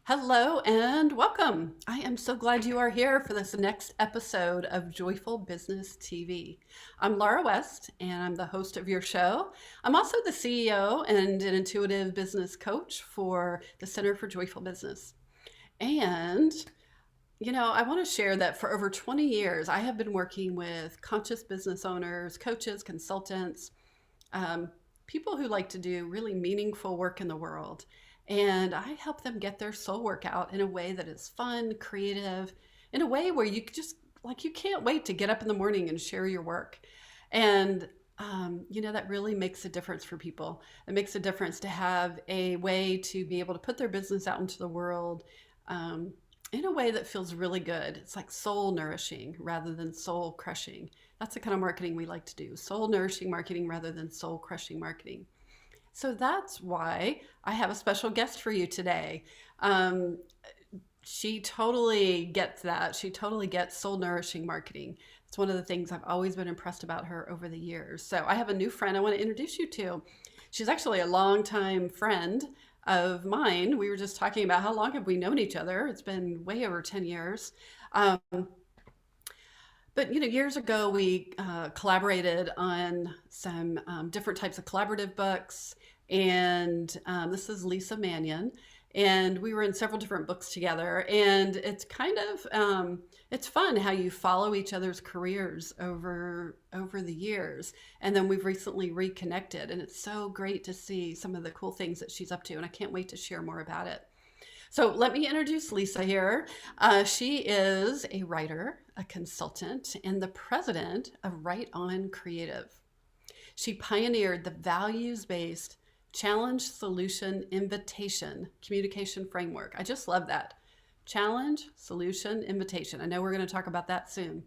Hello and welcome. I am so glad you are here for this next episode of Joyful Business TV. I'm Laura West and I'm the host of your show. I'm also the CEO and an intuitive business coach for the Center for Joyful Business. And, I want to share that for over 20 years, I have been working with conscious business owners, coaches, consultants, um, people who like to do really meaningful work in the world. And I help them get their soul work out in a way that is fun, creative, in a way where you just like you can't wait to get up in the morning and share your work. And that really makes a difference for people. It makes a difference to have a way to be able to put their business out into the world um, in a way that feels really good. It's like soul nourishing rather than soul crushing. That's the kind of marketing we like to do, soul nourishing marketing rather than soul crushing marketing. So that's why I have a special guest for you today. Um, she totally gets that. She totally gets soul nourishing marketing. It's one of the things I've always been impressed about her over the years. So I have a new friend I want to introduce you to. She's actually a longtime friend of mine. We were just talking about how long have we known each other. It's been way over 10 years. Um, but years ago we collaborated on some different types of collaborative books, and this is Lisa Manyon, and we were in several different books together. And it's kind of it's fun how you follow each other's careers over the years, and then we've recently reconnected, and it's so great to see some of the cool things that she's up to, and I can't wait to share more about it. So let me introduce Lisa here. She is a writer, a consultant, and the president of Right On Creative. She pioneered the values based challenge, solution, invitation communication framework. I just love that. Challenge, solution, invitation. I know we're going to talk about that soon.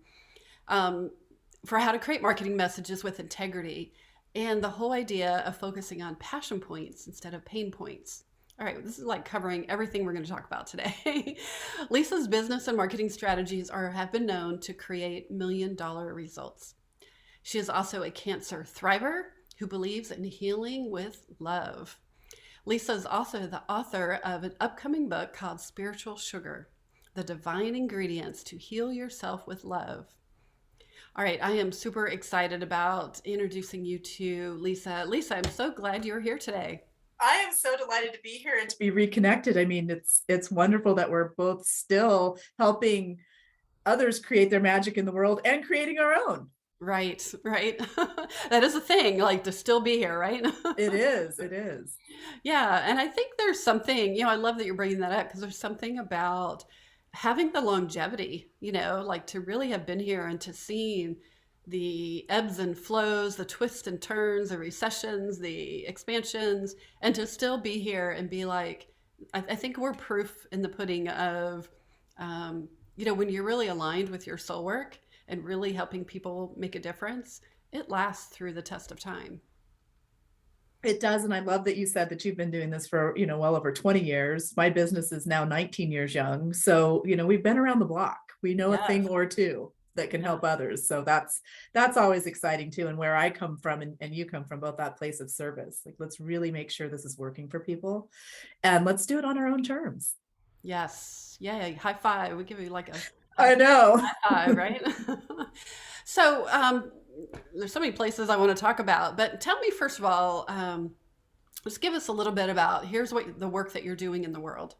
For how to create marketing messages with integrity and the whole idea of focusing on passion points instead of pain points. All right, this is like covering everything we're going to talk about today. Lisa's business and marketing strategies have been known to create $1 million results. She is also a cancer thriver who believes in healing with love. Lisa is also the author of an upcoming book called Spiritual Sugar: The Divine Ingredients to Heal Yourself with Love. All right, I am super excited about introducing you to Lisa. Lisa, I'm so glad you're here today. I am so delighted to be here and to be reconnected. I mean, it's wonderful that we're both still helping others create their magic in the world and creating our own. Right, right. That is a thing, like to still be here, right? It is, it is. Yeah, and I think there's something, I love that you're bringing that up because there's something about having the longevity, like to really have been here and to seen the ebbs and flows, the twists and turns, the recessions, the expansions, and to still be here and be like, I think we're proof in the pudding of, when you're really aligned with your soul work and really helping people make a difference, it lasts through the test of time. It does. And I love that you said that you've been doing this for, well over 20 years. My business is now 19 years young. So, we've been around the block. We know a Yes. thing or two that can help others. So that's always exciting too. And where I come from and you come from, both that place of service, like let's really make sure this is working for people and let's do it on our own terms. Yes. Yay. High five. We give you like a I know. high five, right? So, there's so many places I want to talk about, but tell me first of all, just give us a little bit about here's what the work that you're doing in the world.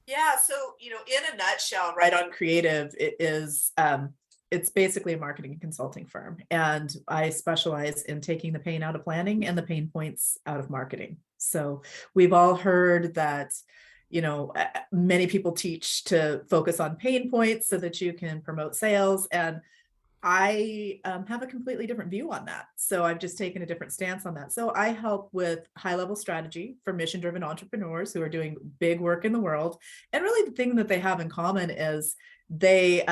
Yeah. So, in a nutshell, Right On Creative, it's basically a marketing and consulting firm. And I specialize in taking the pain out of planning and the pain points out of marketing. So we've all heard that, many people teach to focus on pain points so that you can promote sales. And I have a completely different view on that. So I've just taken a different stance on that. So I help with high level strategy for mission driven entrepreneurs who are doing big work in the world. And really the thing that they have in common is they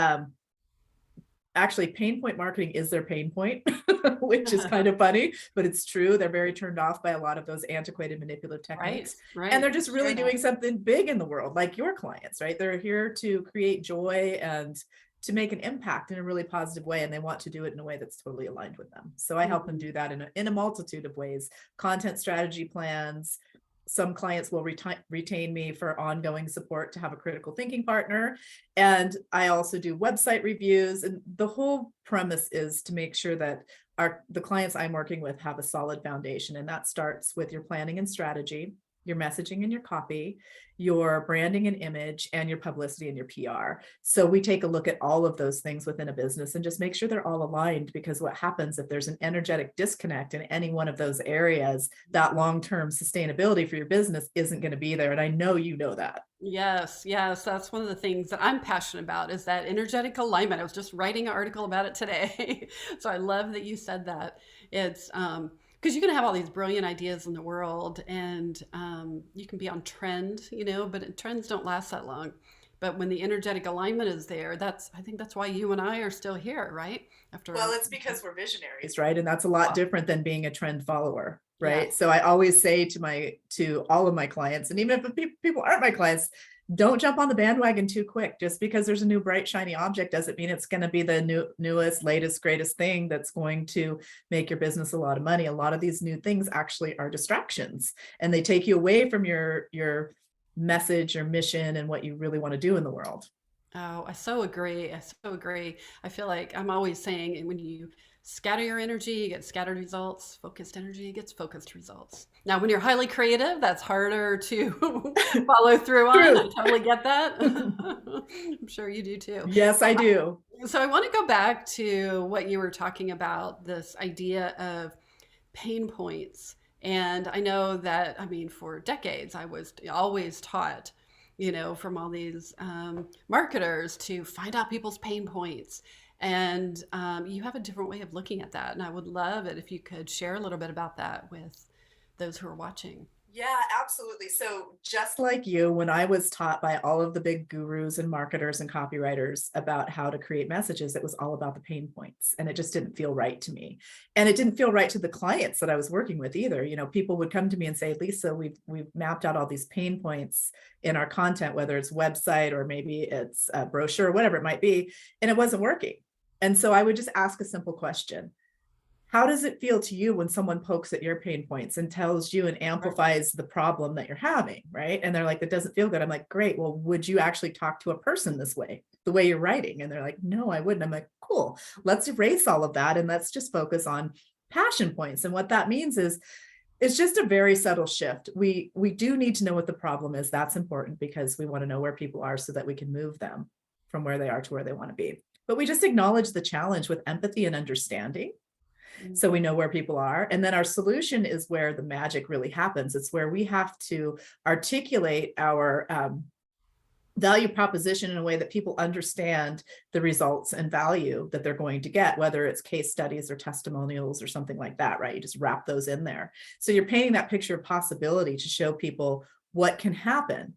actually pain point marketing is their pain point, which is kind of funny, but it's true. They're very turned off by a lot of those antiquated manipulative techniques. Right. And they're just really Sure. doing something big in the world, like your clients, right? They're here to create joy and to make an impact in a really positive way, and they want to do it in a way that's totally aligned with them. So I help them do that in a multitude of ways: content strategy plans, some clients will retain me for ongoing support to have a critical thinking partner. And I also do website reviews. And the whole premise is to make sure that the clients I'm working with have a solid foundation. And that starts with your planning and strategy, your messaging and your copy, your branding and image, and your publicity and your PR. So we take a look at all of those things within a business and just make sure they're all aligned, because what happens if there's an energetic disconnect in any one of those areas, that long-term sustainability for your business isn't going to be there. And I know you know that. Yes, yes, that's one of the things that I'm passionate about is that energetic alignment. I was just writing an article about it today. So I love that you said that. It's because you can have all these brilliant ideas in the world and you can be on trend, but trends don't last that long. But when the energetic alignment is there, I think that's why you and I are still here, right? Well, After, it's because we're visionaries, right? And that's a lot different than being a trend follower, right? yes. So I always say to all of my clients, and even if people aren't my clients, don't jump on the bandwagon too quick. Just because there's a new bright shiny object doesn't mean it's going to be the newest, latest, greatest thing that's going to make your business a lot of money. A lot of these new things actually are distractions, and they take you away from your message or mission and what you really want to do in the world. Oh, I so agree. I so agree. I feel like I'm always saying when you scatter your energy, you get scattered results. Focused energy gets focused results. Now, when you're highly creative, that's harder to follow through on. I True. totally get that. I'm sure you do too. Yes, I do. So I want to go back to what you were talking about, this idea of pain points. And I know that, I mean, for decades, I was always taught, from all these marketers to find out people's pain points. And you have a different way of looking at that. And I would love it if you could share a little bit about that with those who are watching. Yeah, absolutely. So just like you, when I was taught by all of the big gurus and marketers and copywriters about how to create messages, it was all about the pain points. And it just didn't feel right to me. And it didn't feel right to the clients that I was working with either. People would come to me and say, Lisa, we've mapped out all these pain points in our content, whether it's website or maybe it's a brochure or whatever it might be, and it wasn't working. And so I would just ask a simple question. How does it feel to you when someone pokes at your pain points and tells you and amplifies the problem that you're having, right? And they're like, that doesn't feel good. I'm like, great. Well, would you actually talk to a person this way, the way you're writing? And they're like, no, I wouldn't. I'm like, cool. Let's erase all of that and let's just focus on passion points. And what that means is it's just a very subtle shift. We do need to know what the problem is. That's important because we want to know where people are so that we can move them from where they are to where they want to be. But we just acknowledge the challenge with empathy and understanding. So we know where people are. And then our solution is where the magic really happens. It's where we have to articulate our value proposition in a way that people understand the results and value that they're going to get, whether it's case studies or testimonials or something like that, right? You just wrap those in there. So you're painting that picture of possibility to show people what can happen.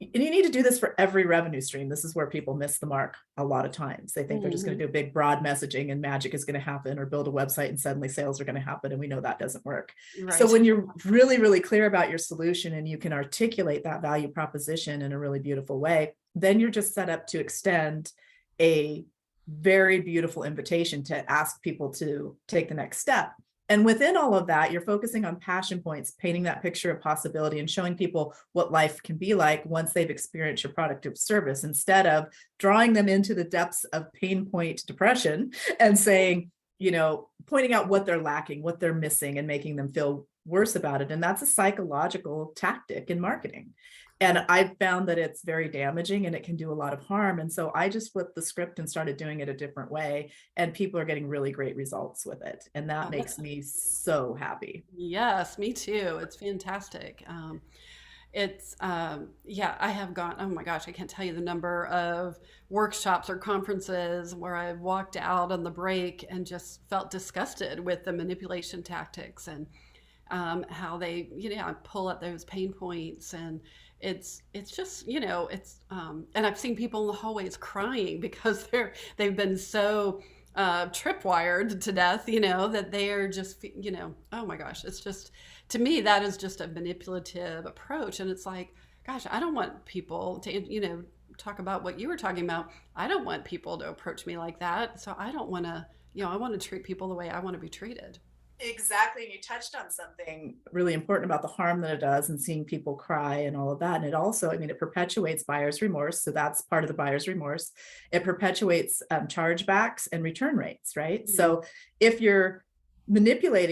And you need to do this for every revenue stream. This is where people miss the mark a lot of times. They think they're just going to do big, broad messaging and magic is going to happen, or build a website and suddenly sales are going to happen. And we know that doesn't work. Right. So when you're really, really clear about your solution and you can articulate that value proposition in a really beautiful way, then you're just set up to extend a very beautiful invitation to ask people to take the next step. And within all of that, you're focusing on passion points, painting that picture of possibility and showing people what life can be like once they've experienced your product or service, instead of drawing them into the depths of pain point depression and saying, pointing out what they're lacking, what they're missing, and making them feel worse about it. And that's a psychological tactic in marketing. And I've found that it's very damaging and it can do a lot of harm. And so I just flipped the script and started doing it a different way. And people are getting really great results with it. And that makes me so happy. Yes, me too. It's fantastic. Yeah, I have gone, oh my gosh, I can't tell you the number of workshops or conferences where I walked out on the break and just felt disgusted with the manipulation tactics and how they, pull at those pain points. And it's just, and I've seen people in the hallways crying because they've been so tripwired to death, that they are just, oh my gosh, it's just, to me, that is just a manipulative approach. And it's like, gosh, I don't want people to, talk about what you were talking about. I don't want people to approach me like that. So I don't want to, I want to treat people the way I want to be treated. Exactly. And you touched on something really important about the harm that it does and seeing people cry and all of that. And it also, I mean, it perpetuates buyer's remorse. So that's part of the buyer's remorse. It perpetuates chargebacks and return rates, right? Mhm. So if you're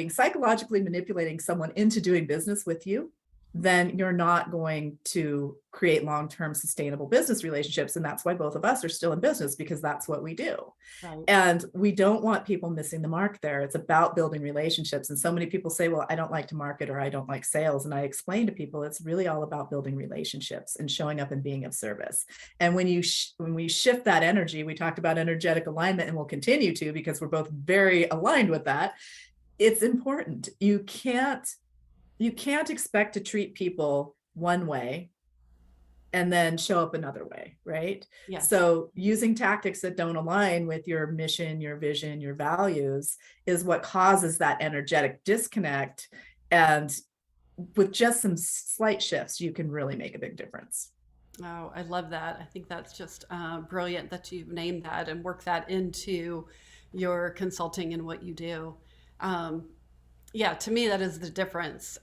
psychologically manipulating someone into doing business with you, then you're not going to create long-term sustainable business relationships. And that's why both of us are still in business, because that's what we do. Right. And we don't want people missing the mark there. It's about building relationships. And so many people say, well, I don't like to market, or I don't like sales. And I explain to people, it's really all about building relationships and showing up and being of service. And when we shift that energy, we talked about energetic alignment, and we'll continue to, because we're both very aligned with that. It's important. You can't expect to treat people one way and then show up another way, right? Yes. So using tactics that don't align with your mission, your vision, your values is what causes that energetic disconnect. And with just some slight shifts, you can really make a big difference. Oh, I love that. I think that's just brilliant that you've named that and work that into your consulting and what you do. Um, yeah, to me, that is the difference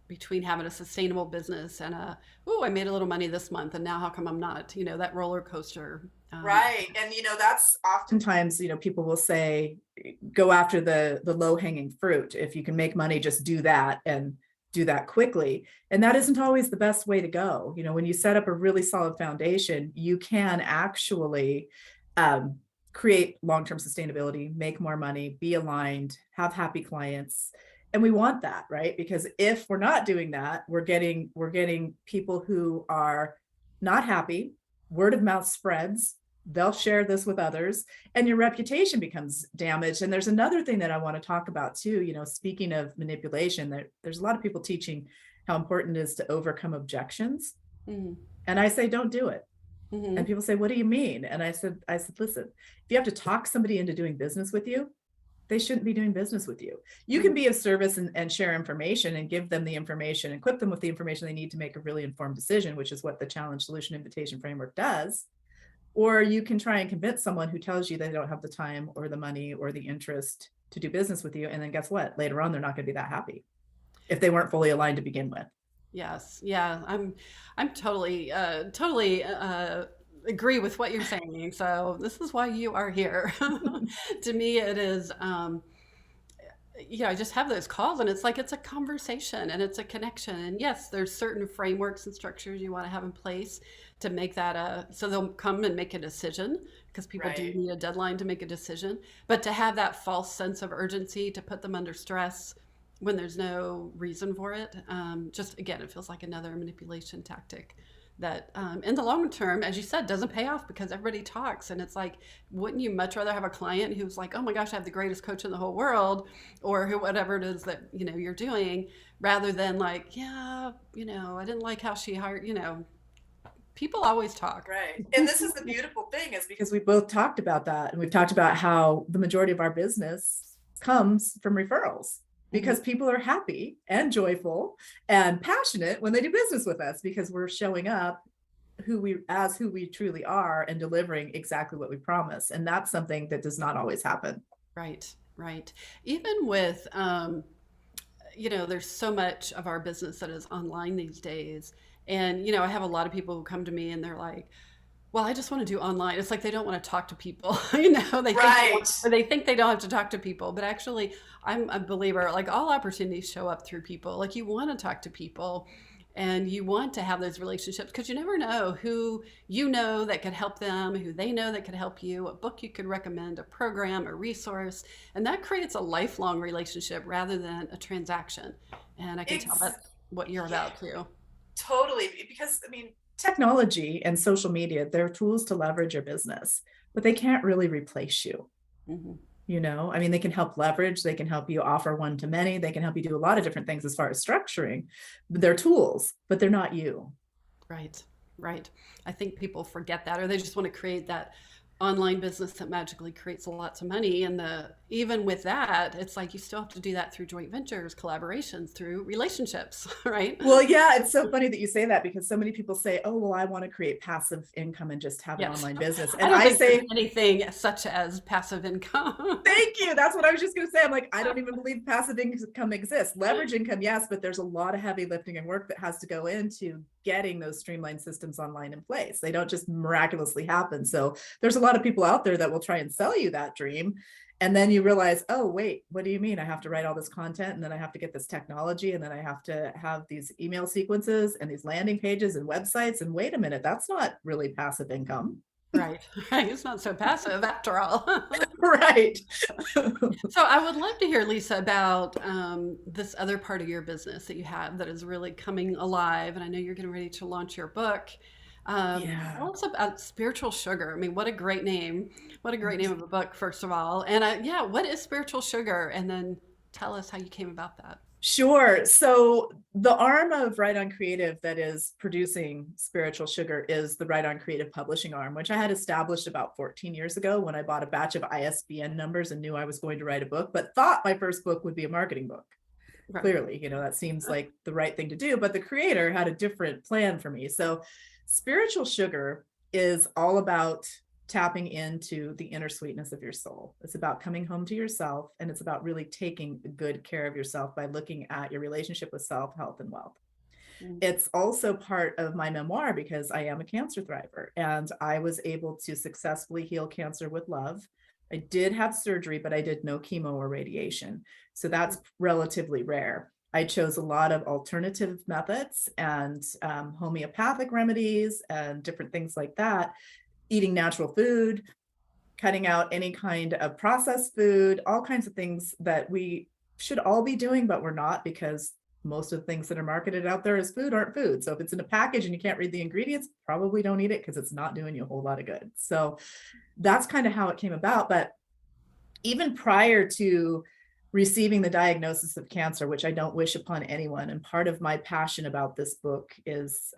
between having a sustainable business and I made a little money this month, and now how come I'm not? That roller coaster. Right. And that's oftentimes, people will say, go after the low hanging fruit. If you can make money, just do that, and do that quickly. And that isn't always the best way to go. When you set up a really solid foundation, you can actually create long-term sustainability, make more money, be aligned, have happy clients. And we want that, right? Because if we're not doing that, we're getting people who are not happy. Word of mouth spreads. They'll share this with others, and your reputation becomes damaged. And there's another thing that I want to talk about too. Speaking of manipulation, there's a lot of people teaching how important it is to overcome objections. Mhm. And I say, don't do it. Mhm. And people say, what do you mean? And I said, listen, if you have to talk somebody into doing business with you, they shouldn't be doing business with you. You can be of service and share information and give them the information, equip them with the information they need to make a really informed decision, which is what the challenge solution invitation framework does. Or you can try and convince someone who tells you they don't have the time or the money or the interest to do business with you. And then guess what? Later on, they're not going to be that happy if they weren't fully aligned to begin with. Yes. Yeah. I'm totally agree with what you're saying. So this is why you are here. To me, it is. I just have those calls, and it's like it's a conversation and it's a connection. And yes, there's certain frameworks and structures you want to have in place to make that so they'll come and make a decision, because people do Right. need a deadline to make a decision. But to have that false sense of urgency to put them under stress when there's no reason for it, just again, it feels like another manipulation tactic that in the long term, as you said, doesn't pay off, because everybody talks. And it's like, wouldn't you much rather have a client who's like, oh my gosh, I have the greatest coach in the whole world, or whatever it is that you're doing, rather than like, yeah, I didn't like how she hired. People always talk. Right. And this is the beautiful thing, is because we both talked about that. And we've talked about how the majority of our business comes from referrals, because people are happy and joyful and passionate when they do business with us, because we're showing up who we truly are and delivering exactly what we promise. And that's something that does not always happen. Right, right. Even with, there's so much of our business that is online these days. And, I have a lot of people who come to me and they're like, well, I just want to do online. It's like they don't want to talk to people. Right. They think they don't have to talk to people, but actually, I'm a believer. Like, all opportunities show up through people. Like, you want to talk to people, and you want to have those relationships, because you never know who that could help them, who they know that could help you, a book you could recommend, a program, a resource, and that creates a lifelong relationship rather than a transaction. And I can tell that's what you're about too. Totally. Because technology and social media, they're tools to leverage your business, but they can't really replace you. Hmm. They can help leverage, they can help you offer one to many, they can help you do a lot of different things as far as structuring. They're tools, but they're not you. Right, right. I think people forget that, or they just want to create that online business that magically creates lots of money. And even with that, it's like you still have to do that through joint ventures, collaborations, through relationships, right? Well, yeah, it's so funny that you say that because so many people say, "Oh, well, I want to create passive income and just have an Yes. online business." I And don't I think there's say, anything such as passive income. thank you. That's what I was just going to say. I'm like, I don't even believe passive income exists. Leverage income, yes, but there's a lot of heavy lifting and work that has to go into getting those streamlined systems online in place. They don't just miraculously happen. So there's a lot of people out there that will try and sell you that dream. And then you realize, oh, wait, what do you mean? I have to write all this content and then I have to get this technology and then I have to have these email sequences and these landing pages and websites. And wait a minute, that's not really passive income. Right. Right. It's not so passive after all. Right. So I would love to hear, Lisa, about this other part of your business that you have that is really coming alive. And I know you're getting ready to launch your book. Yeah. Tell us about Spiritual Sugar. I mean, what a great name. What a great name of a book, first of all. And yeah, what is Spiritual Sugar? And then tell us how you came about that. Sure. So the arm of Right On Creative that is producing Spiritual Sugar is the Right On Creative publishing arm, which I had established about 14 years ago when I bought a batch of ISBN numbers and knew I was going to write a book, but thought my first book would be a marketing book. Right. Clearly, that seems like the right thing to do, but the creator had a different plan for me. So Spiritual Sugar is all about tapping into the inner sweetness of your soul. It's about coming home to yourself, and it's about really taking good care of yourself by looking at your relationship with self, health, and wealth. Mm. It's also part of my memoir because I am a cancer thriver and I was able to successfully heal cancer with love. I did have surgery, but I did no chemo or radiation. So that's relatively rare. I chose a lot of alternative methods and homeopathic remedies and different things like that, eating natural food, cutting out any kind of processed food, all kinds of things that we should all be doing, but we're not, because most of the things that are marketed out there as food aren't food. So if it's in a package and you can't read the ingredients, probably don't eat it because it's not doing you a whole lot of good. So that's kind of how it came about. But even prior to receiving the diagnosis of cancer, which I don't wish upon anyone, and part of my passion about this book is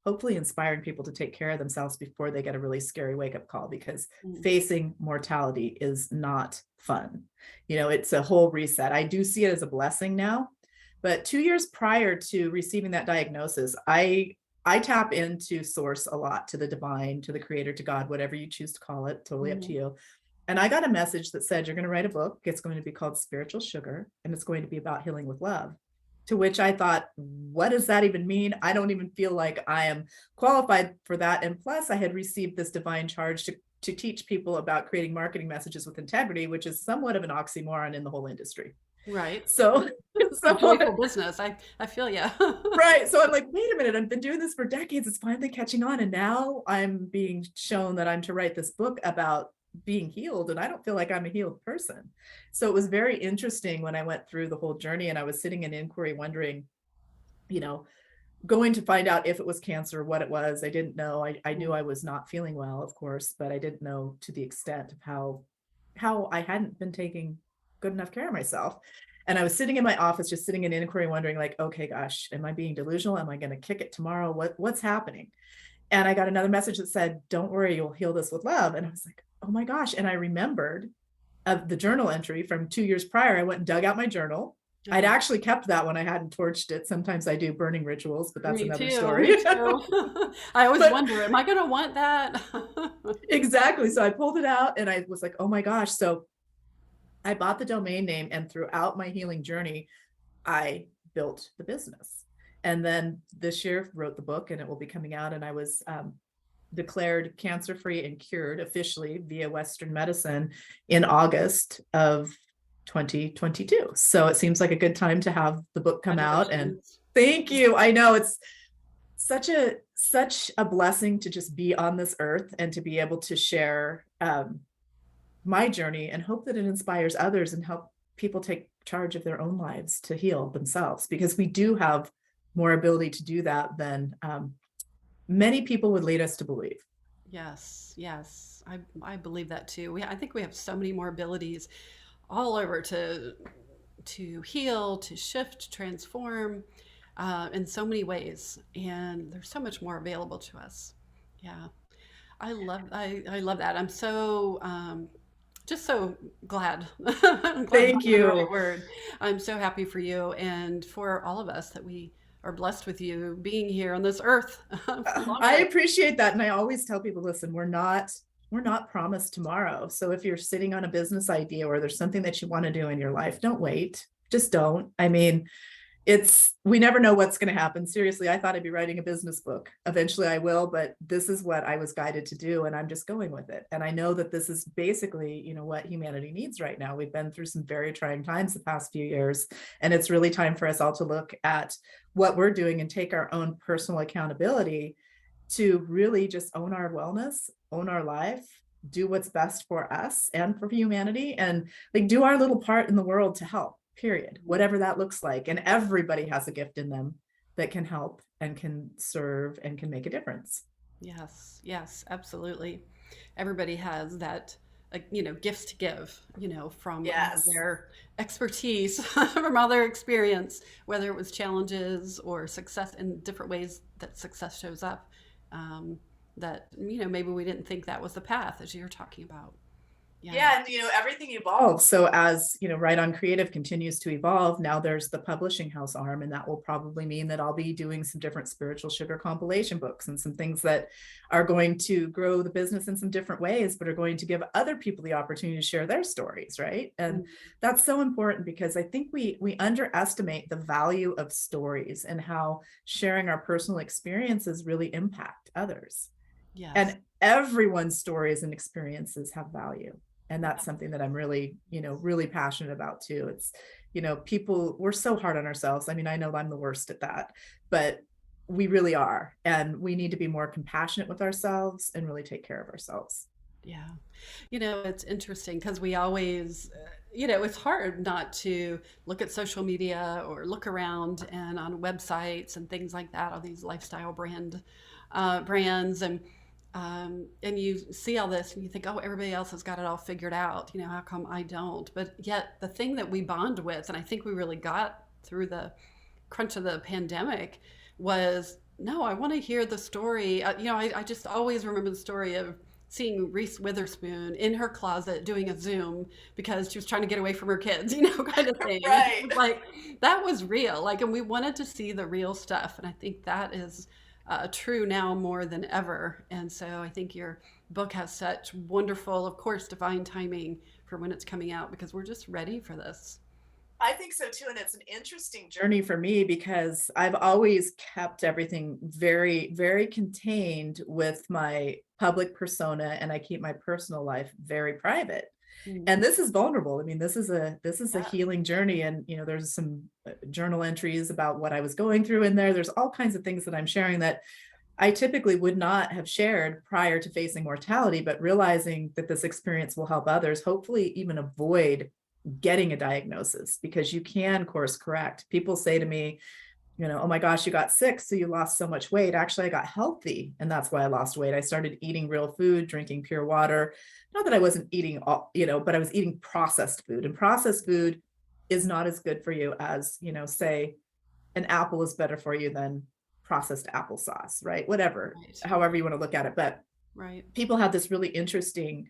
hopefully inspiring people to take care of themselves before they get a really scary wake-up call, because facing mortality is not fun. It's a whole reset. I do see it as a blessing now, but 2 years prior to receiving that diagnosis, I tap into source a lot, to the divine, to the creator, to God, whatever you choose to call it, totally up to you. And I got a message that said, you're going to write a book. It's going to be called Spiritual Sugar, and it's going to be about healing with love. To which I thought, what does that even mean? I don't even feel like I am qualified for that. And plus, I had received this divine charge to teach people about creating marketing messages with integrity, which is somewhat of an oxymoron in the whole industry. Right. So it's a joyful business. I feel you. Right. So I'm like, wait a minute, I've been doing this for decades. It's finally catching on. And now I'm being shown that I'm to write this book about being healed, and I don't feel like I'm a healed person. So it was very interesting when I went through the whole journey, and I was sitting in inquiry wondering, going to find out if it was cancer, what it was. I didn't know. I knew I was not feeling well, of course, but I didn't know to the extent of how I hadn't been taking good enough care of myself. And I was sitting in my office, just sitting in inquiry, wondering like, okay, gosh, am I being delusional? Am I going to kick it tomorrow? What's happening? And I got another message that said, don't worry, you'll heal this with love. And I was like, oh my gosh. And I remembered of the journal entry from 2 years prior. I went and dug out my journal. I'd actually kept that when I hadn't torched it. Sometimes I do burning rituals, but that's another story. Me too. I always wonder, am I going to want that? Exactly. So I pulled it out and I was like, oh my gosh. So I bought the domain name, and throughout my healing journey, I built the business. And then this year wrote the book, and it will be coming out. And I was declared cancer-free and cured officially via Western medicine in August of 2022. So it seems like a good time to have the book come out. And thank you. I know it's such a blessing to just be on this earth and to be able to share my journey, and hope that it inspires others and help people take charge of their own lives to heal themselves, because we do have more ability to do that than many people would lead us to believe. Yes, I believe that too. I think we have so many more abilities all over to heal, to shift, to transform in so many ways, and there's so much more available to us. Yeah. I love that. I'm so just so glad. I'm glad Thank that's the right you. word. I'm so happy for you and for all of us that we are blessed with you being here on this earth for I longer. appreciate that. And I always tell people, listen, we're not promised tomorrow. So if you're sitting on a business idea or there's something that you want to do in your life, don't wait. Just don't. I mean, we never know what's going to happen. Seriously, I thought I'd be writing a business book. Eventually I will, but this is what I was guided to do, and I'm just going with it. And I know that this is basically, what humanity needs right now. We've been through some very trying times the past few years, and it's really time for us all to look at what we're doing and take our own personal accountability to really just own our wellness, own our life, do what's best for us and for humanity, and like do our little part in the world to help, period, whatever that looks like. And everybody has a gift in them that can help and can serve and can make a difference. Yes, yes, absolutely. Everybody has that, gifts to give, from all of Yes. their expertise, from all their experience, whether it was challenges or success in different ways that success shows up. Um, that, maybe we didn't think that was the path as you're talking about. Yeah. Yeah, and everything evolves. So as Right on Creative continues to evolve, now there's the publishing house arm, and that will probably mean that I'll be doing some different spiritual sugar compilation books and some things that are going to grow the business in some different ways, but are going to give other people the opportunity to share their stories, right? And Mm. that's so important because I think we underestimate the value of stories and how sharing our personal experiences really impact others. Yes. And everyone's stories and experiences have value, and that's something that I'm really really passionate about too. It's people, we're so hard on ourselves. I mean, I know I'm the worst at that, but we really are, and we need to be more compassionate with ourselves and really take care of ourselves. Yeah. It's interesting because we always, it's hard not to look at social media or look around and on websites and things like that, all these lifestyle brands, and you see all this and you think, oh, everybody else has got it all figured out. How come I don't? But yet the thing that we bond with, and I think we really got through the crunch of the pandemic, was no, I want to hear the story. I just always remember the story of seeing Reese Witherspoon in her closet doing a Zoom because she was trying to get away from her kids, kind of thing. And it Right. was like, that was real. Like, and we wanted to see the real stuff. And I think that is true now more than ever. And so I think your book has such wonderful, of course, divine timing for when it's coming out because we're just ready for this. I think so too. And it's an interesting journey for me because I've always kept everything very, very contained with my public persona, and I keep my personal life very private. Mm. And this is vulnerable. I mean, this is a Yeah. healing journey. And there's some journal entries about what I was going through in there. There's all kinds of things that I'm sharing that I typically would not have shared prior to facing mortality, but realizing that this experience will help others, hopefully even avoid getting a diagnosis, because you can course correct. People say to me, oh my gosh, you got sick, so you lost so much weight. Actually, I got healthy, and that's why I lost weight. I started eating real food, drinking pure water. Not that I wasn't eating all, but I was eating processed food, and processed food is not as good for you as, say an apple is better for you than processed applesauce, right? Whatever, Right. however you want to look at it. But Right. people had this really interesting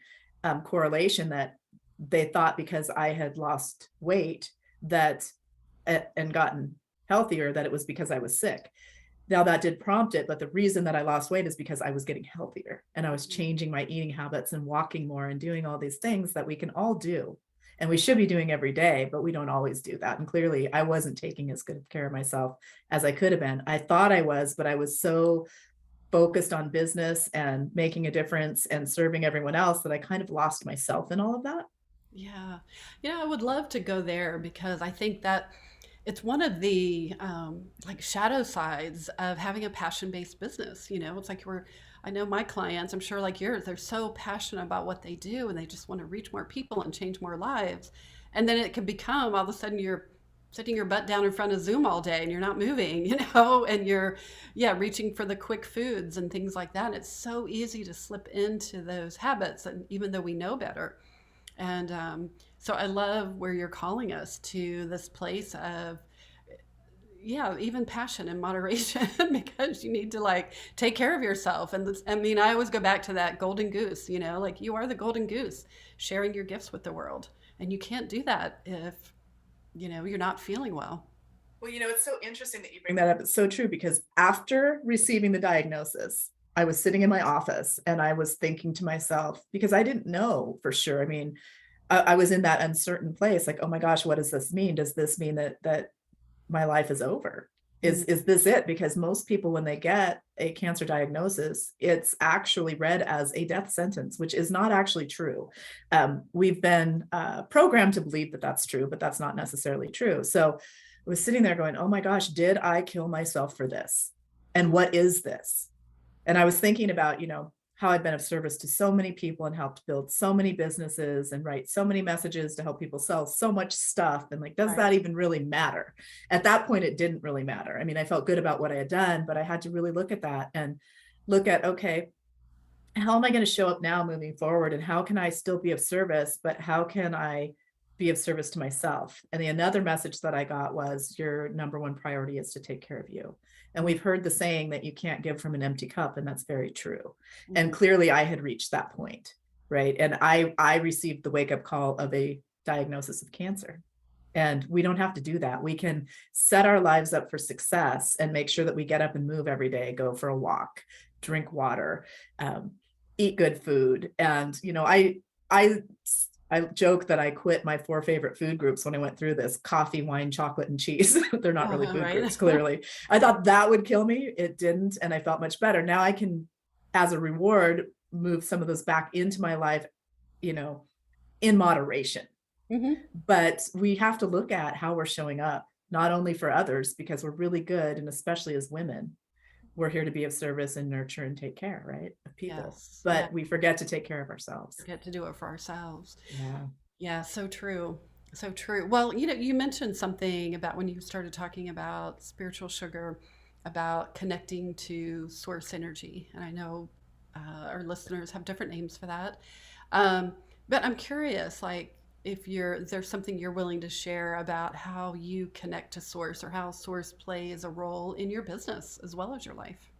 correlation that they thought because I had lost weight that and gotten healthier, that it was because I was sick. Now that did prompt it, but the reason that I lost weight is because I was getting healthier and I was changing my eating habits and walking more and doing all these things that we can all do. And we should be doing every day, but we don't always do that. And clearly I wasn't taking as good care of myself as I could have been. I thought I was, but I was so focused on business and making a difference and serving everyone else that I kind of lost myself in all of that. Yeah. I would love to go there because I think that it's one of the like shadow sides of having a passion-based business. It's like I know my clients, I'm sure like yours, they're so passionate about what they do and they just want to reach more people and change more lives. And then it can become all of a sudden you're sitting your butt down in front of Zoom all day and you're not moving, and you're, yeah, reaching for the quick foods and things like that. And it's so easy to slip into those habits, and even though we know better. And so I love where you're calling us to this place of, yeah, even passion and moderation because you need to like take care of yourself. And this, I mean, I always go back to that golden goose, you know, like you are the golden goose sharing your gifts with the world. And you can't do that if, you know, you're not feeling well. Well, it's so interesting that you bring that up. It's so true because after receiving the diagnosis, I was sitting in my office and I was thinking to myself, because I didn't know for sure. I mean, I was in that uncertain place, like, oh my gosh, what does this mean? Does this mean that my life is over? Mhm. Is this it? Because most people, when they get a cancer diagnosis, it's actually read as a death sentence, which is not actually true. We've been programmed to believe that that's true, but that's not necessarily true. So I was sitting there going, oh my gosh, did I kill myself for this? And what is this? And I was thinking about, how I've been of service to so many people and helped build so many businesses and write so many messages to help people sell so much stuff. And like, does Right. that even really matter? At that point, it didn't really matter. I mean, I felt good about what I had done, but I had to really look at that and look at, okay, how am I going to show up now moving forward? And how can I still be of service, but how can I be of service to myself? And the another message that I got was your number one priority is to take care of you. And we've heard the saying that you can't give from an empty cup, and that's very true. And Mhm. clearly I had reached that point, right? And I received the wake-up call of a diagnosis of cancer. And we don't have to do that. We can set our lives up for success and make sure that we get up and move every day, go for a walk, drink water, um, eat good food. And, I I joke that I quit my 4 favorite food groups when I went through this: coffee, wine, chocolate, and cheese. They're not really food Right. groups, clearly. I thought that would kill me. It didn't. And I felt much better. Now I can, as a reward, move some of those back into my life, you know, in moderation. Hmm. But we have to look at how we're showing up, not only for others, because we're really good, and especially as women, we're here to be of service and nurture and take care, right, of people. Yes. Yeah. But we forget to take care of ourselves. Forget to do it for ourselves. Yeah. Yeah, so true. So true. Well, you know, you mentioned something about when you started talking about spiritual sugar, about connecting to source energy. And I know our listeners have different names for that. Um, but I'm curious, like, if there's something you're willing to share about how you connect to source or how source plays a role in your business as well as your life.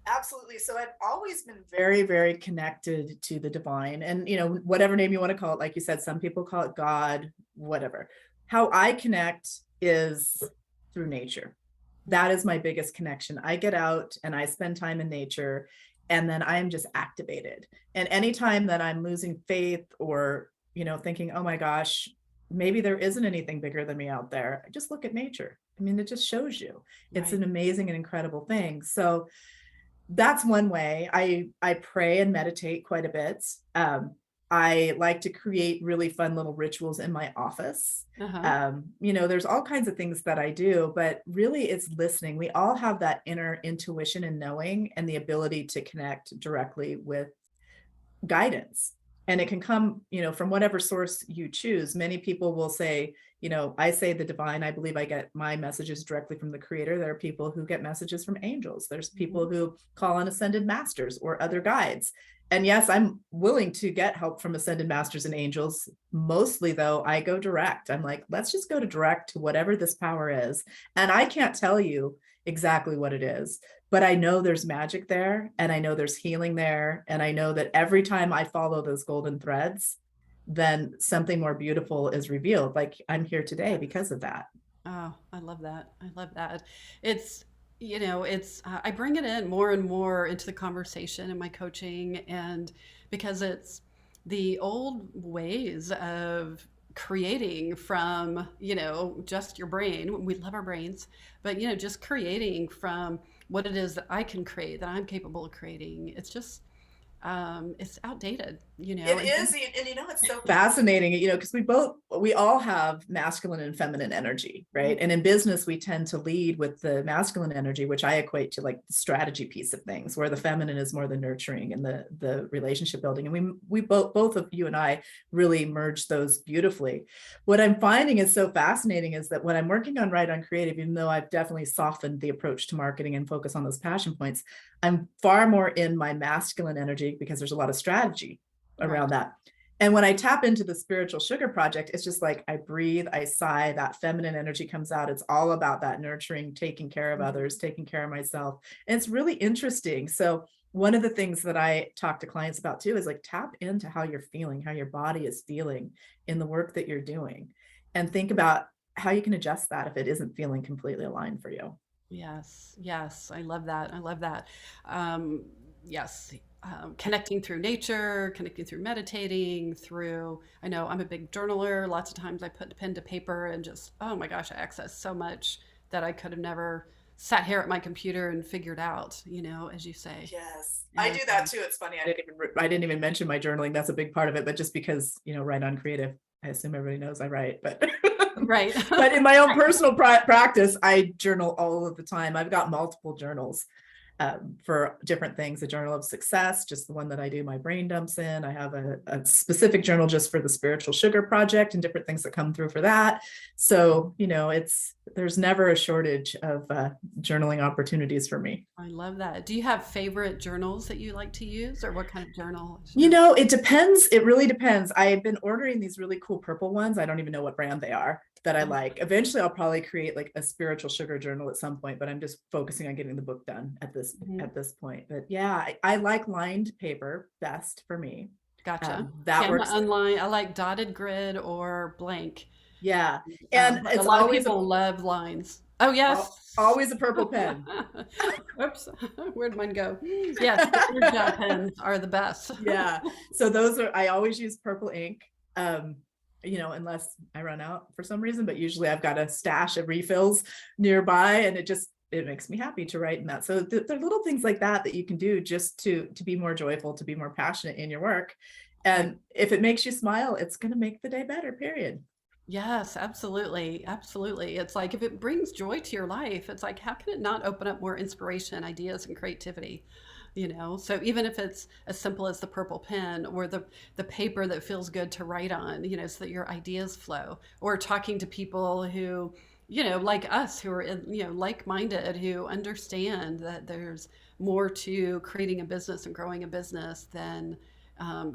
Absolutely. So I've always been very, very connected to the divine, and, whatever name you want to call it. Like you said, some people call it God, whatever. How I connect is through nature. That is my biggest connection. I get out and I spend time in nature, and then I am just activated. And anytime that I'm losing faith or, thinking, oh my gosh, maybe there isn't anything bigger than me out there, I just look at nature. I mean, it just shows you. It's Right. an amazing and incredible thing. So that's one way. I pray and meditate quite a bit. I like to create really fun little rituals in my office. Uh-huh. There's all kinds of things that I do, but really it's listening. We all have that inner intuition and knowing and the ability to connect directly with guidance. And it can come, from whatever source you choose. Many people will say, I say the divine. I believe I get my messages directly from the creator. There are people who get messages from angels. There's Mhm. people who call on ascended masters or other guides. And yes, I'm willing to get help from ascended masters and angels. Mostly, though, I go direct. I'm like, let's just go to direct to whatever this power is. And I can't tell you exactly what it is, but I know there's magic there, and I know there's healing there. And I know that every time I follow those golden threads, then something more beautiful is revealed. Like I'm here today because of that. Oh, I love that. I love that. It's, you know, I bring it in more and more into the conversation in my coaching, and because it's the old ways of creating from, you know, just your brain. We love our brains, but, you know, just creating from what it is that I can create, that I'm capable of creating. It's outdated, you know, It and is, and it's so fascinating, because we all have masculine and feminine energy, right? And in business, we tend to lead with the masculine energy, which I equate to like the strategy piece of things, where the feminine is more the nurturing and the relationship building. And we both of you and I really merge those beautifully. What I'm finding is so fascinating is that when I'm working on Right on Creative, even though I've definitely softened the approach to marketing and focus on those passion points, I'm far more in my masculine energy because there's a lot of strategy right. around that. And when I tap into the spiritual sugar project, it's just like I breathe, I sigh, that feminine energy comes out. It's all about that nurturing, taking care of others, taking care of myself. And it's really interesting. So one of the things that I talk to clients about too is like tap into how you're feeling, how your body is feeling in the work that you're doing, and think about how you can adjust that if it isn't feeling completely aligned for you. Yes, yes, I love that. I love that. Um, yes, connecting through nature, connecting through meditating, through, I know I'm a big journaler. Lots of times I put pen to paper and just, oh my gosh, I access so much that I could have never sat here at my computer and figured out, as you say. Yes, I And do that too. It's funny. I didn't even mention my journaling. That's a big part of it, but just because, write on creative, I assume everybody knows I write, but right. but in my own personal practice, I journal all of the time. I've got multiple journals for different things. A journal of success, just the one that I do my brain dumps in. I have a specific journal just for the spiritual sugar project and different things that come through for that. So, there's never a shortage of journaling opportunities for me. I love that. Do you have favorite journals that you like to use, or what kind of journal? It depends. It really depends. I've been ordering these really cool purple ones. I don't even know what brand they are that I like. Eventually I'll probably create like a spiritual sugar journal at some point, but I'm just focusing on getting the book done at this point. But yeah, I like lined paper best for me. Gotcha. See, That I'm not works. online. I like dotted grid or blank. Yeah. And But a it's lot of always people love lines. Oh, yes. always a purple pen. Oops. Where'd mine go? Yes, the Energy pens are the best. Yeah. So I always use purple ink. Unless I run out for some reason, but usually I've got a stash of refills nearby, and it makes me happy to write in that. So there are little things like that you can do just to be more joyful, to be more passionate in your work. And if it makes you smile, it's going to make the day better, period. Yes, absolutely. Absolutely. It's like if it brings joy to your life, it's like, how can it not open up more inspiration, ideas, and creativity? So even if it's as simple as the purple pen or the paper that feels good to write on, so that your ideas flow, or talking to people who, like us, who are, like-minded, who understand that there's more to creating a business and growing a business than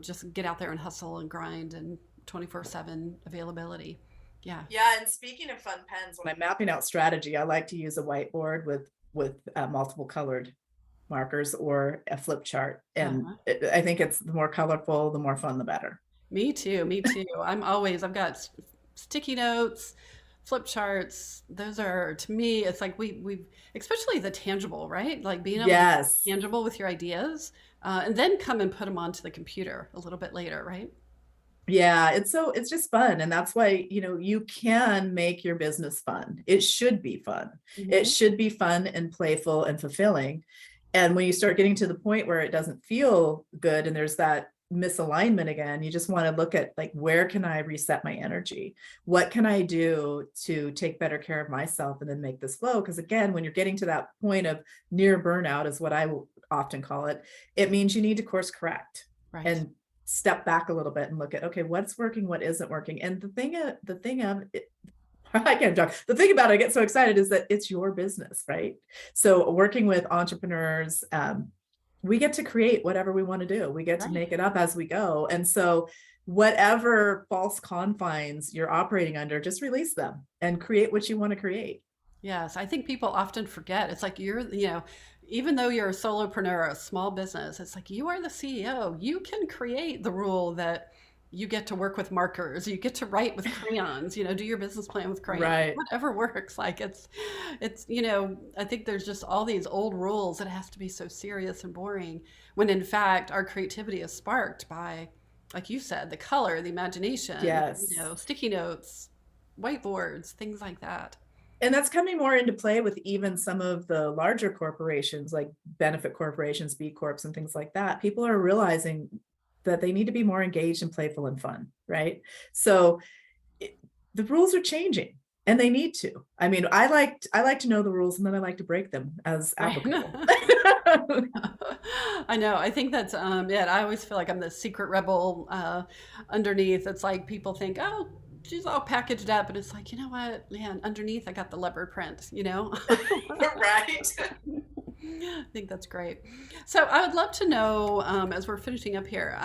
just get out there and hustle and grind and 24/7 availability. Yeah. Yeah, and speaking of fun pens, when I'm mapping out strategy, I like to use a whiteboard with multiple colored markers or a flip chart. And Uh-huh. I think it's the more colorful, the more fun, the better. Me too. Me too. I've got sticky notes, flip charts. Those are, to me, it's like we especially the tangible, right? Like being able to be Yes. tangible with your ideas, and then come and put them onto the computer a little bit later, right? Yeah, it's just fun. And that's why, you can make your business fun. It should be fun. It Hmm. should be fun and playful and fulfilling. And when you start getting to the point where it doesn't feel good and there's that misalignment again, you just want to look at like, where can I reset my energy? What can I do to take better care of myself and then make this flow? Because again, when you're getting to that point of near burnout, is what I will often call it, it means you need to course correct Right. and step back a little bit and look at, okay, what's working, what isn't working. And the thing of it, I can't talk. The thing about it, I get so excited, is that it's your business, right? So working with entrepreneurs, we get to create whatever we want to do. We get to Right. make it up as we go. And so whatever false confines you're operating under, just release them and create what you want to create. Yes, I think people often forget. It's like even though you're a solopreneur, a small business, it's like you are the CEO. You can create the rule that you get to work with markers, you get to write with crayons, do your business plan with crayons, Right. whatever works. Like I think there's just all these old rules that has to be so serious and boring, when in fact our creativity is sparked by, like you said, the color, the imagination, Yes. sticky notes, whiteboards, things like that. And that's coming more into play with even some of the larger corporations, like benefit corporations, B Corps, and things like that. People are realizing that they need to be more engaged and playful and fun, right? So the rules are changing, and they need to. I mean, I like to know the rules, and then I like to break them as Right. applicable. I know. I think that's it. I always feel like I'm the secret rebel underneath. It's like people think, oh, she's all packaged up, and it's like, what, man, underneath I got the leopard print. Right. I think that's great. So I would love to know, as we're finishing up here,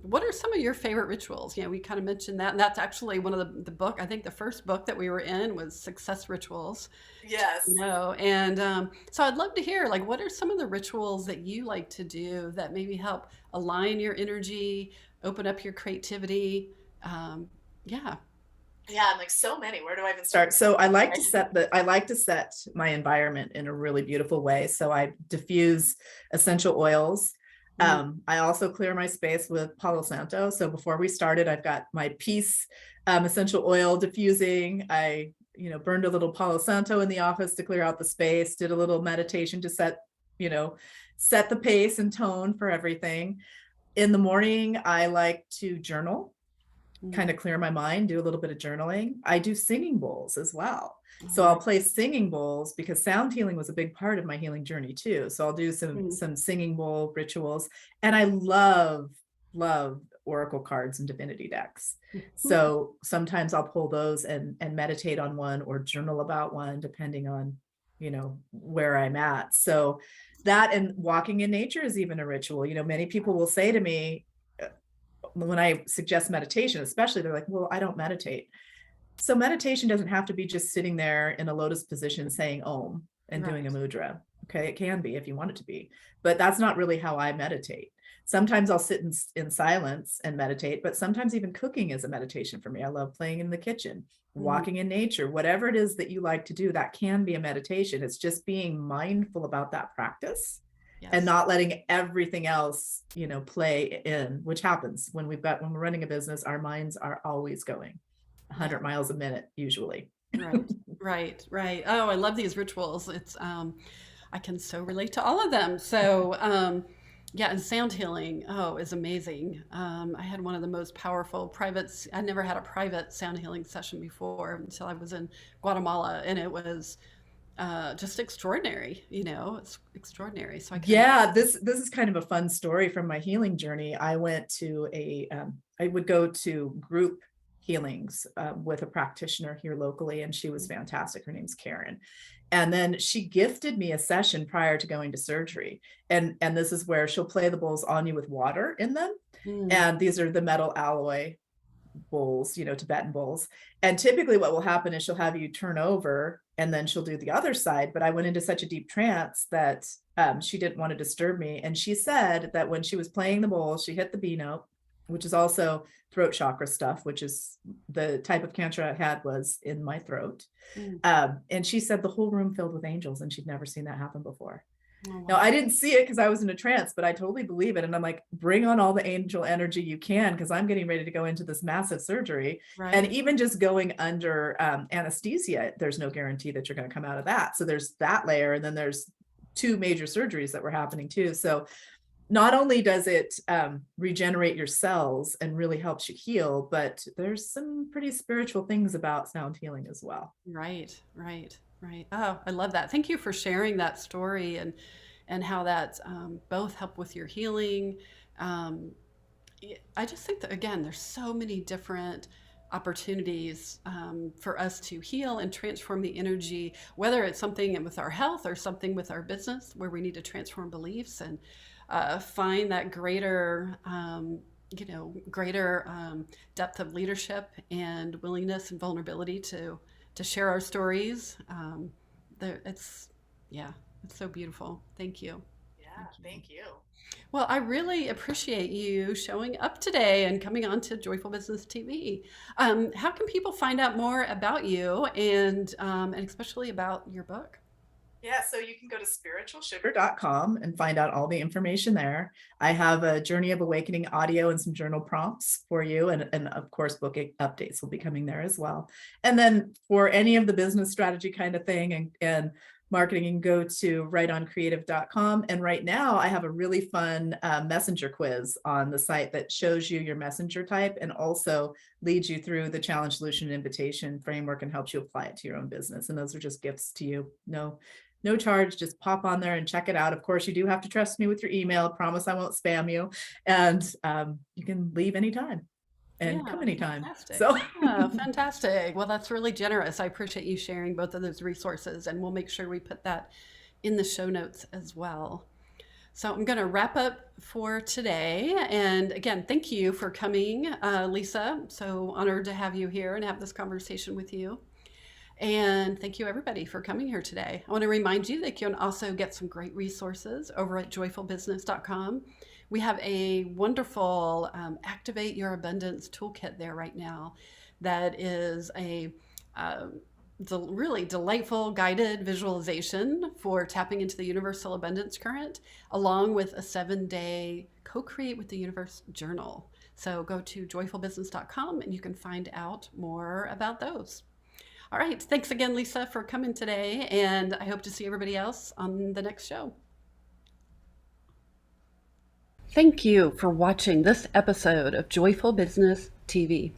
what are some of your favorite rituals? We kind of mentioned that, and that's actually one of the book. I think the first book that we were in was Success Rituals. Yes. And so I'd love to hear, like, what are some of the rituals that you like to do that maybe help align your energy, open up your creativity? Um, yeah. Yeah, I'm like so many. Where do I even start? So I like to set my environment in a really beautiful way. So I diffuse essential oils. Mm, I also clear my space with Palo Santo. So before we started, I've got my peace essential oil diffusing. I, burned a little Palo Santo in the office to clear out the space, did a little meditation to you know, set the pace and tone for everything. In the morning, I like to journal, kind mm. of clear my mind, do a little bit of journaling. I do singing bowls as well. So Oh, I'll nice. play singing bowls because sound healing was a big part of my healing journey too. So I'll do some Mm, some singing bowl rituals. And I love oracle cards and divinity decks. So sometimes I'll pull those and meditate on one or journal about one depending on, where I'm at. So that and walking in nature is even a ritual. Many people will say to me, when I suggest meditation, especially, they're like, well, I don't meditate. So meditation doesn't have to be just sitting there in a lotus position saying Om and doing a right. mudra. Okay, it can be if you want it to be, but that's not really how I meditate. Sometimes I'll sit in silence and meditate, but sometimes even cooking is a meditation for me. I love playing in the kitchen, Mm, walking in nature, whatever it is that you like to do, that can be a meditation. It's just being mindful about that practice and yes. not letting everything else, play in, which happens when we're running a business, our minds are always going Yeah. 100 miles a minute, usually. Right. Right. Right. Oh, I love these rituals. I can so relate to all of them. So, yeah, and sound healing, oh, is amazing. I had one of the most powerful I never had a private sound healing session before until I was in Guatemala, and it was just extraordinary. It's extraordinary. So I can imagine. Yeah, this is kind of a fun story from my healing journey. I would go to group healings with a practitioner here locally, and she was fantastic. Her name's Karen, and then she gifted me a session prior to going to surgery. And this is where she'll play the bowls on you with water in them, Mm, and these are the metal alloy bowls, Tibetan bowls. And typically what will happen is she'll have you turn over and then she'll do the other side. But I went into such a deep trance that she didn't want to disturb me. And she said that when she was playing the bowl, she hit the B note, which is also throat chakra stuff, which is the type of cancer I had was in my throat. mm. And she said the whole room filled with angels, and she'd never seen that happen before. Oh, Now, I wow. didn't see it because I was in a trance, but I totally believe it. And I'm like, bring on all the angel energy you can, because I'm getting ready to go into this massive surgery. And Right. even just going under anesthesia, there's no guarantee that you're going to come out of that. So there's that layer. And then there's two major surgeries that were happening too. So not only does it regenerate your cells and really helps you heal, but there's some pretty spiritual things about sound healing as well. Right. Right. Right. Oh, I love that. Thank you for sharing that story and how that both help with your healing. Um, I just think that, again, there's so many different opportunities for us to heal and transform the energy, whether it's something with our health or something with our business where we need to transform beliefs and find that greater depth of leadership and willingness and vulnerability to share our stories. It's yeah, it's so beautiful. Thank you. Yeah, Thank you. thank you. Well, I really appreciate you showing up today and coming on to Joyful Business TV. How can people find out more about you and especially about your book? Yeah, so you can go to spiritualsugar.com and find out all the information there. I have a Journey of Awakening audio and some journal prompts for you. And of course, booking updates will be coming there as well. And then for any of the business strategy kind of thing and marketing, you can go to rightoncreative.com. And right now, I have a really fun messenger quiz on the site that shows you your messenger type and also leads you through the challenge, solution, and invitation framework and helps you apply it to your own business. And those are just gifts to you. No charge, just pop on there and check it out. Of course, you do have to trust me with your email. Promise I won't spam you. And you can leave anytime and come Yeah, anytime. fantastic. So Yeah, fantastic. Well, that's really generous. I appreciate you sharing both of those resources, and we'll make sure we put that in the show notes as well. So I'm going to wrap up for today. And again, thank you for coming, Lisa. So honored to have you here and have this conversation with you. And thank you, everybody, for coming here today. I want to remind you that you can also get some great resources over at joyfulbusiness.com. We have a wonderful Activate Your Abundance toolkit there right now that is a really delightful guided visualization for tapping into the universal abundance current, along with a 7-day co-create with the universe journal. So go to joyfulbusiness.com and you can find out more about those. All right. Thanks again, Lisa, for coming today. And I hope to see everybody else on the next show. Thank you for watching this episode of Joyful Business TV.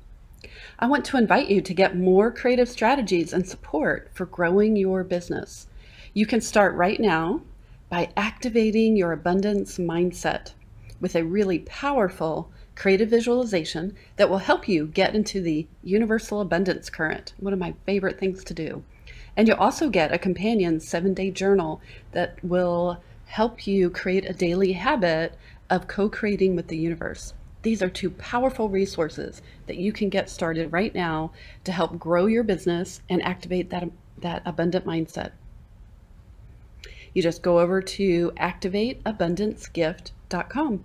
I want to invite you to get more creative strategies and support for growing your business. You can start right now by activating your abundance mindset with a really powerful creative visualization that will help you get into the universal abundance current, one of my favorite things to do. And you'll also get a companion 7-day journal that will help you create a daily habit of co-creating with the universe. These are 2 powerful resources that you can get started right now to help grow your business and activate that abundant mindset. You just go over to activateabundancegift.com.